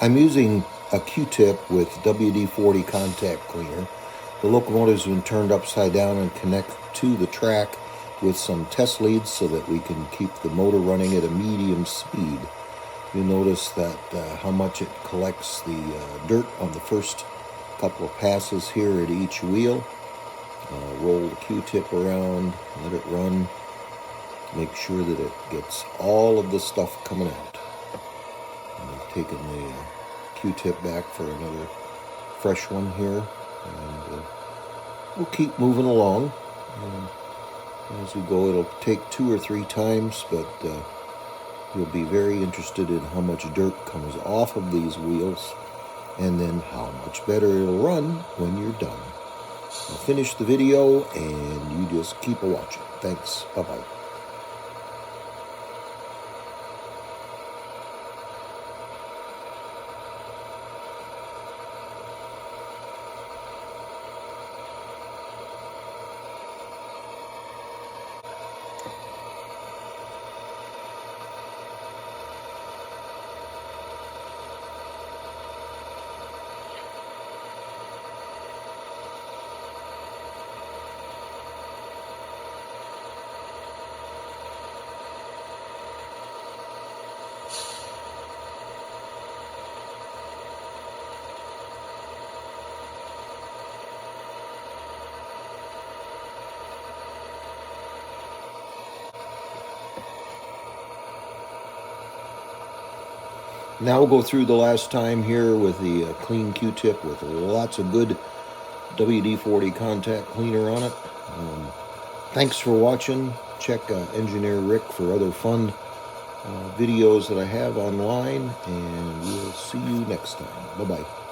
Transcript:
I'm using a Q-tip with WD-40 contact cleaner. The locomotive's been turned upside down and connect to the track with some test leads so that we can keep the motor running at a medium speed. You'll notice that how much it collects the dirt on the first couple of passes here at each wheel. Roll the Q-tip around, let it run, make sure that it gets all of the stuff coming out. I've taken the Q-tip back for another fresh one here, and we'll keep moving along. As we go, it'll take 2 or 3 times, but you'll be very interested in how much dirt comes off of these wheels and then how much better it'll run when you're done. I'll finish the video and you just keep watching. Thanks. Bye-bye. Now we'll go through the last time here with the clean Q-tip with lots of good WD-40 contact cleaner on it. Thanks for watching. Check Engineer Rick for other fun videos that I have online, and we'll see you next time. Bye-bye.